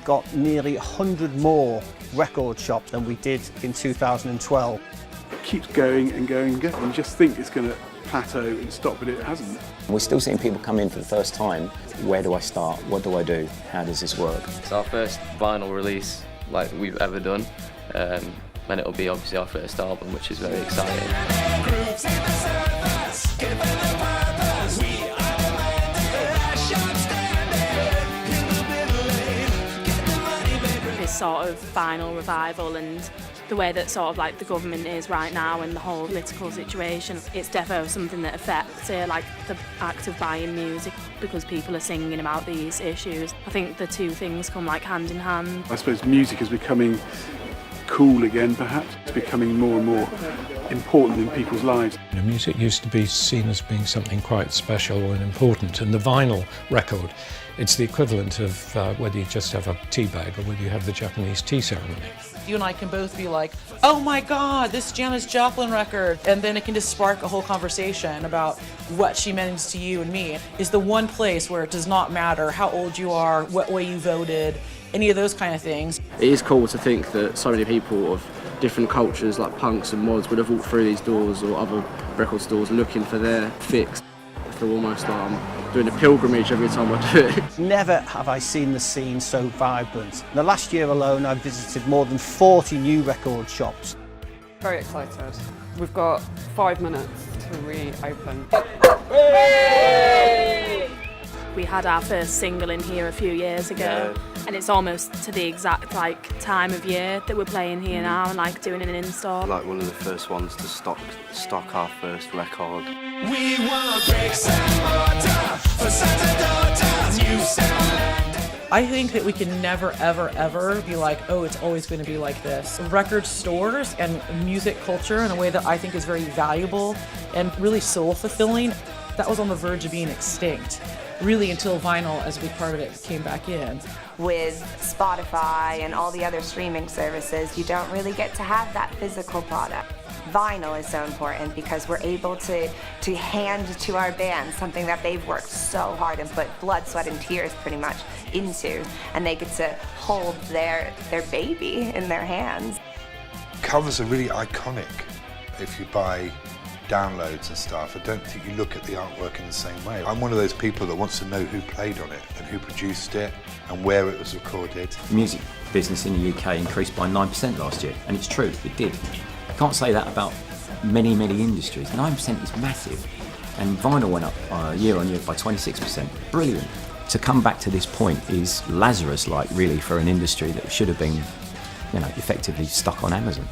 we've got nearly 100 more record shops than we did in 2012. It keeps going and going and going. You just think it's going to plateau and stop, but it hasn't. We're still seeing people come in for the first time. Where do I start? What do I do? How does this work? It's our first vinyl release like we've ever done, and it'll be obviously our first album, which is very exciting. This sort of vinyl revival and the way that sort of like the government is right now and the whole political situation, it's definitely something that affects like the act of buying music because people are singing about these issues. I think the two things come like hand in hand. I suppose music is becoming cool again, perhaps. It's becoming more and more important in people's lives. Music used to be seen as being something quite special and important, and the vinyl record, it's the equivalent of whether you just have a tea bag or whether you have the Japanese tea ceremony. You and I can both be like, oh my God, this Janis Joplin record, and then it can just spark a whole conversation about what she means to you and me. Is the one place where it does not matter how old you are, what way you voted, any of those kind of things. It is cool to think that so many people of different cultures like punks and mods would have walked through these doors or other record stores looking for their fix. I feel almost like I'm doing a pilgrimage every time I do it. Never have I seen the scene so vibrant. In the last year alone, I've visited more than 40 new record shops. Very excited. We've got 5 minutes to reopen. We had our first single in here a few years ago, and it's almost to the exact like time of year that we're playing here now and like doing an in-store. Like one of the first ones to stock our first record. We want bricks and mortar for sons and daughters, new sound. I think that we can never, ever, ever be like, oh, it's always going to be like this. Record stores and music culture in a way that I think is very valuable and really soul-fulfilling, that was on the verge of being extinct, really until vinyl as a big part of it came back in. With Spotify and all the other streaming services, you don't really get to have that physical product. Vinyl is so important because we're able to hand to our bands something that they've worked so hard and put blood, sweat, and tears pretty much into, and they get to hold their baby in their hands. Covers are really iconic. If you buy downloads and stuff, I don't think you look at the artwork in the same way. I'm one of those people that wants to know who played on it and who produced it and where it was recorded. The music business in the UK increased by 9% last year, and it's true, it did. I can't say that about many industries. 9% is massive, and vinyl went up year on year by 26%. Brilliant. To come back to this point is Lazarus-like, really, for an industry that should have been, effectively stuck on Amazon.